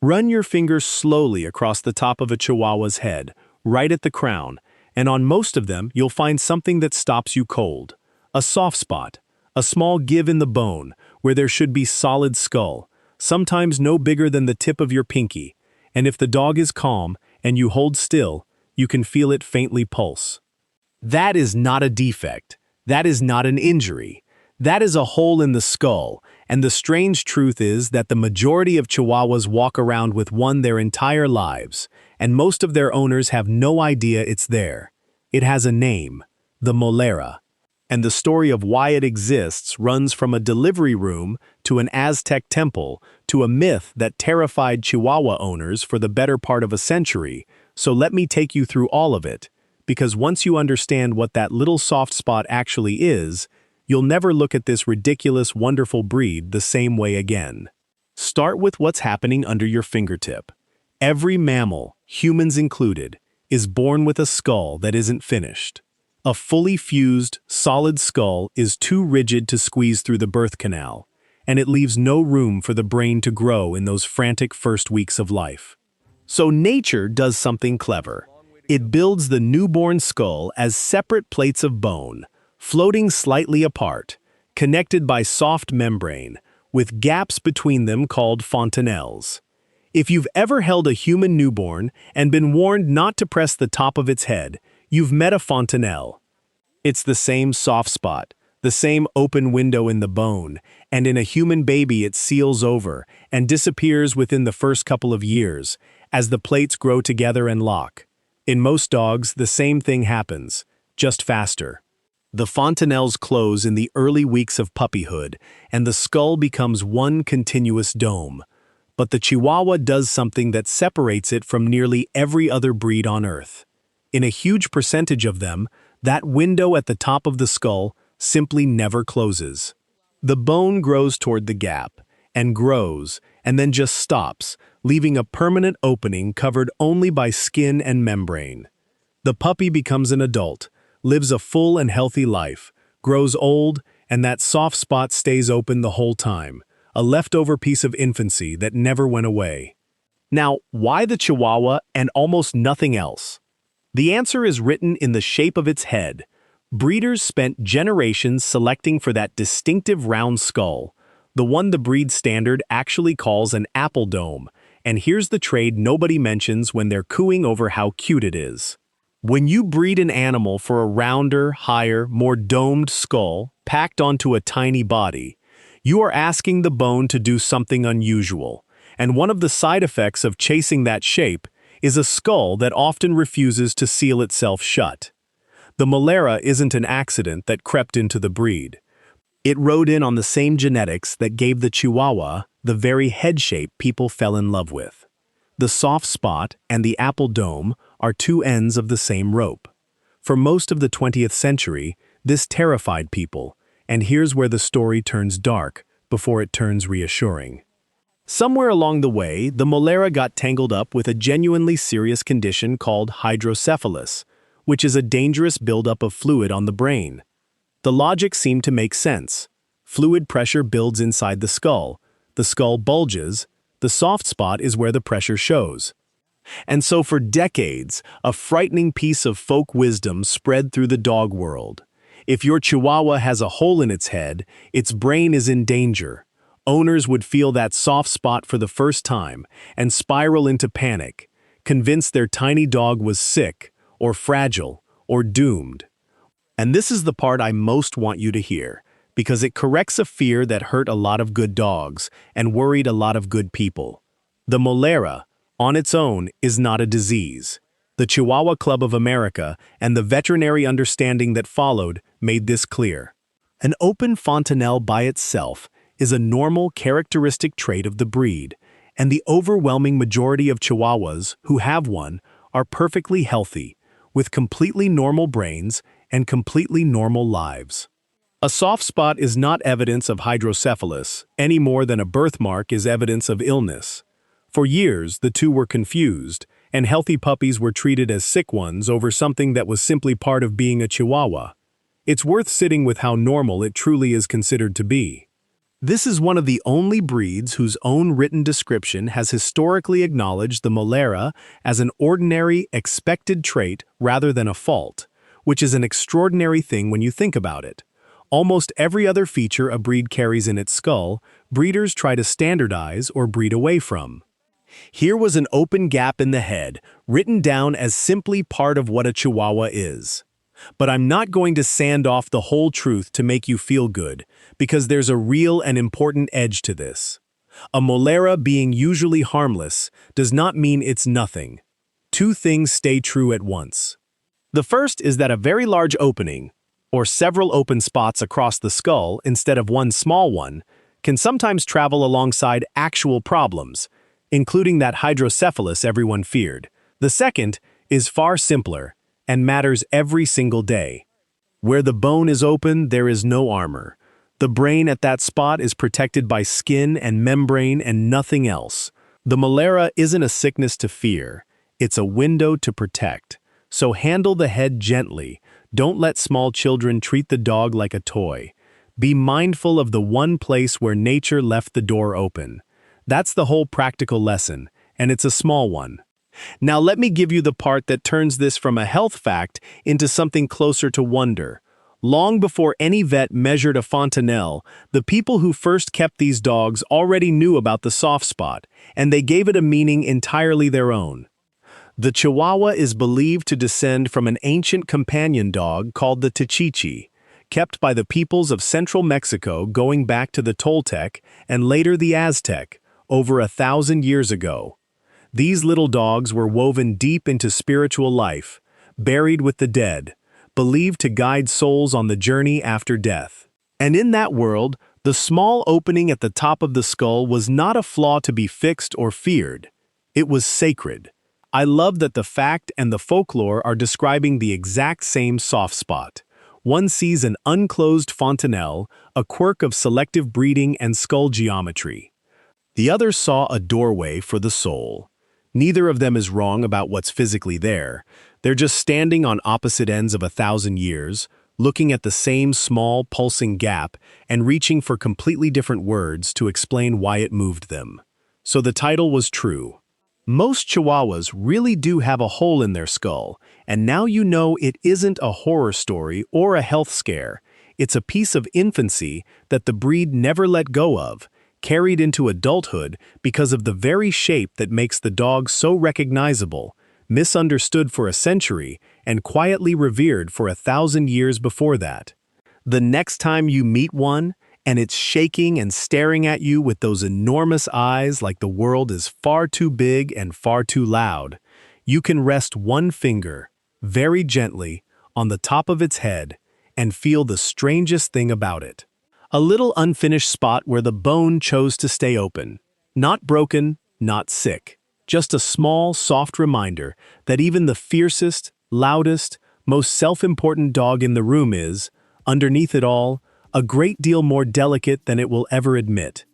Run your fingers slowly across the top of a Chihuahua's head, right at the crown, and on most of them you'll find something that stops you cold. A soft spot, a small give in the bone, where there should be solid skull, sometimes no bigger than the tip of your pinky, and if the dog is calm and you hold still, you can feel it faintly pulse. That is not a defect. That is not an injury. That is a hole in the skull, and the strange truth is that the majority of Chihuahuas walk around with one their entire lives, and most of their owners have no idea it's there. It has a name, the molera. And the story of why it exists runs from a delivery room to an Aztec temple to a myth that terrified Chihuahua owners for the better part of a century, so let me take you through all of it, because once you understand what that little soft spot actually is, you'll never look at this ridiculous, wonderful breed the same way again. Start with what's happening under your fingertip. Every mammal, humans included, is born with a skull that isn't finished. A fully fused, solid skull is too rigid to squeeze through the birth canal, and it leaves no room for the brain to grow in those frantic first weeks of life. So nature does something clever. It builds the newborn skull as separate plates of bone, floating slightly apart, connected by soft membrane, with gaps between them called fontanelles. If you've ever held a human newborn and been warned not to press the top of its head, you've met a fontanelle. It's the same soft spot, the same open window in the bone, and in a human baby it seals over and disappears within the first couple of years, as the plates grow together and lock. In most dogs, the same thing happens, just faster. The fontanelles close in the early weeks of puppyhood, and the skull becomes one continuous dome. But the Chihuahua does something that separates it from nearly every other breed on Earth. In a huge percentage of them, that window at the top of the skull simply never closes. The bone grows toward the gap, and grows, and then just stops, leaving a permanent opening covered only by skin and membrane. The puppy becomes an adult, lives a full and healthy life, grows old, and that soft spot stays open the whole time, a leftover piece of infancy that never went away. Now, why the Chihuahua and almost nothing else? The answer is written in the shape of its head. Breeders spent generations selecting for that distinctive round skull, the one the breed standard actually calls an apple dome, and here's the trade nobody mentions when they're cooing over how cute it is. When you breed an animal for a rounder, higher, more domed skull packed onto a tiny body, you are asking the bone to do something unusual, and one of the side effects of chasing that shape is a skull that often refuses to seal itself shut. The molera isn't an accident that crept into the breed. It rode in on the same genetics that gave the Chihuahua the very head shape people fell in love with. The soft spot and the apple dome are two ends of the same rope. For most of the 20th century, this terrified people, and here's where the story turns dark before it turns reassuring. Somewhere along the way, the molera got tangled up with a genuinely serious condition called hydrocephalus, which is a dangerous buildup of fluid on the brain. The logic seemed to make sense. Fluid pressure builds inside the skull bulges, the soft spot is where the pressure shows. And so for decades, a frightening piece of folk wisdom spread through the dog world. If your Chihuahua has a hole in its head, its brain is in danger. Owners would feel that soft spot for the first time and spiral into panic, convinced their tiny dog was sick, or fragile, or doomed. And this is the part I most want you to hear, because it corrects a fear that hurt a lot of good dogs and worried a lot of good people. The molera, on its own, is not a disease. The Chihuahua Club of America and the veterinary understanding that followed made this clear. An open fontanelle by itself is a normal characteristic trait of the breed, and the overwhelming majority of Chihuahuas who have one are perfectly healthy, with completely normal brains and completely normal lives. A soft spot is not evidence of hydrocephalus, any more than a birthmark is evidence of illness. For years, the two were confused, and healthy puppies were treated as sick ones over something that was simply part of being a Chihuahua. It's worth sitting with how normal it truly is considered to be. This is one of the only breeds whose own written description has historically acknowledged the molera as an ordinary, expected trait rather than a fault, which is an extraordinary thing when you think about it. Almost every other feature a breed carries in its skull, breeders try to standardize or breed away from. Here was an open gap in the head, written down as simply part of what a Chihuahua is. But I'm not going to sand off the whole truth to make you feel good, because there's a real and important edge to this. A molera being usually harmless does not mean it's nothing. Two things stay true at once. The first is that a very large opening, or several open spots across the skull instead of one small one, can sometimes travel alongside actual problems, including that hydrocephalus everyone feared. The second is far simpler and matters every single day. Where the bone is open, there is no armor. The brain at that spot is protected by skin and membrane and nothing else. The molera isn't a sickness to fear, it's a window to protect. So handle the head gently. Don't let small children treat the dog like a toy. Be mindful of the one place where nature left the door open. That's the whole practical lesson, and it's a small one. Now let me give you the part that turns this from a health fact into something closer to wonder. Long before any vet measured a fontanelle, the people who first kept these dogs already knew about the soft spot, and they gave it a meaning entirely their own. The Chihuahua is believed to descend from an ancient companion dog called the Tichichi, kept by the peoples of central Mexico going back to the Toltec and later the Aztec, over 1,000 years ago. These little dogs were woven deep into spiritual life, buried with the dead, believed to guide souls on the journey after death. And in that world, the small opening at the top of the skull was not a flaw to be fixed or feared. It was sacred. I love that the fact and the folklore are describing the exact same soft spot. One sees an unclosed fontanelle, a quirk of selective breeding and skull geometry. The other saw a doorway for the soul. Neither of them is wrong about what's physically there. They're just standing on opposite ends of 1,000 years, looking at the same small, pulsing gap and reaching for completely different words to explain why it moved them. So the title was true. Most Chihuahuas really do have a hole in their skull, and now you know it isn't a horror story or a health scare. It's a piece of infancy that the breed never let go of, carried into adulthood because of the very shape that makes the dog so recognizable, misunderstood for a century, and quietly revered for 1,000 years before that. The next time you meet one, and it's shaking and staring at you with those enormous eyes like the world is far too big and far too loud, you can rest one finger, very gently, on the top of its head and feel the strangest thing about it. A little unfinished spot where the bone chose to stay open. Not broken, not sick. Just a small, soft reminder that even the fiercest, loudest, most self-important dog in the room is, underneath it all, a great deal more delicate than it will ever admit.